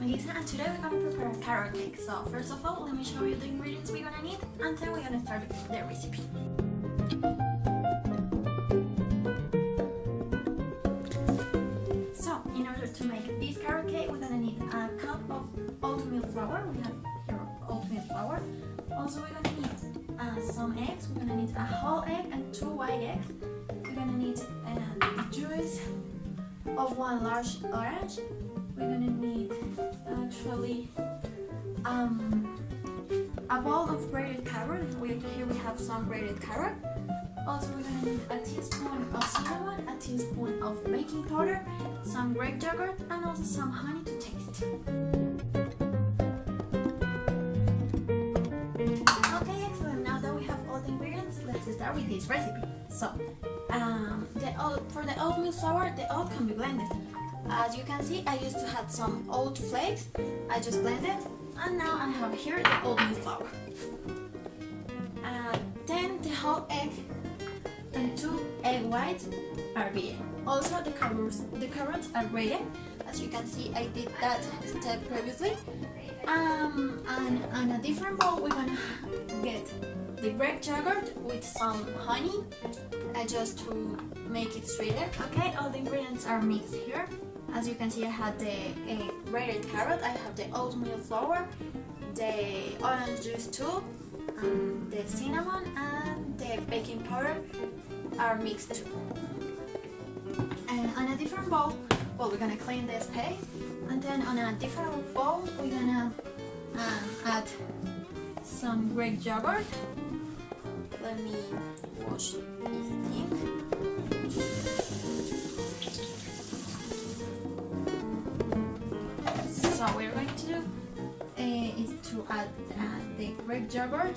Melissa, and today we're gonna prepare a carrot cake. So first of all, let me show you the ingredients we're gonna need, and then we're gonna start the recipe. So in order to make this carrot cake, we're gonna need a cup of oatmeal flour. We have here oatmeal flour. Also, we're gonna need some eggs. We're gonna need a whole egg and 2 white eggs. We're gonna need the juice of 1 large orange. We're gonna need actually a bowl of grated carrot. Here we have some grated carrot. Also, we're gonna need a teaspoon of cinnamon, a teaspoon of baking powder, some Greek yogurt, and also some honey to taste. Okay, excellent. Now that we have all the ingredients, let's start with this recipe. So, for the oatmeal flour, the oat can be blended. As you can see, I used to have some oat flakes. I just blended, and now I have here the oatmeal flour. Then the whole egg and 2 egg whites are beaten. Also, the carrots are grated. As you can see, I did that step previously. And on a different bowl, we're gonna get the Greek yogurt with some honey, just to make it sweeter. Okay, all the ingredients are mixed here. As you can see, I had the grated carrot, I have the oatmeal flour, the orange juice too, the cinnamon and the baking powder are mixed too. And on a different bowl, we're gonna clean the space, and then on a different bowl, we're gonna add some Greek yogurt. Let me wash this thing. So what we're going to do is to add the Greek yogurt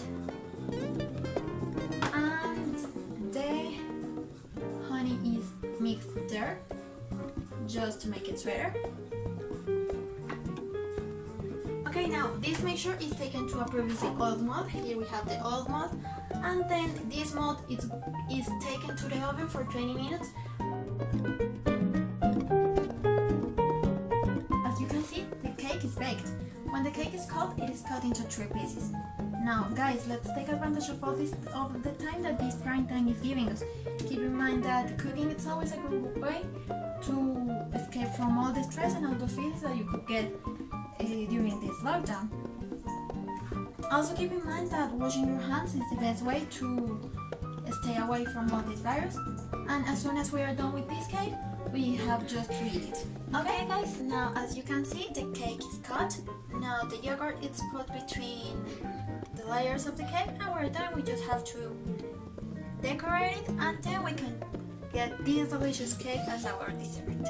and the honey is mixed there just to make it sweeter. Okay, now this mixture is taken to a previously oiled mold. Here we have the oiled mold, and then this mold is taken to the oven for 20 minutes. As you can see, the cake is baked. When the cake is cold, it is cut into 3 pieces. Now, guys, let's take advantage of the time that this trying time is giving us. Keep in mind that cooking is always a good way to escape from all the stress and all the feelings that you could get during this lockdown. Also, keep in mind that washing your hands is the best way to stay away from all this virus. And as soon as we are done with this cake, we have just to eat it. Okay, guys, now as you can see, the cake is cut. Now the yogurt is put between the layers of the cake, and we're done. We just have to decorate it, and then we can get this delicious cake as our dessert.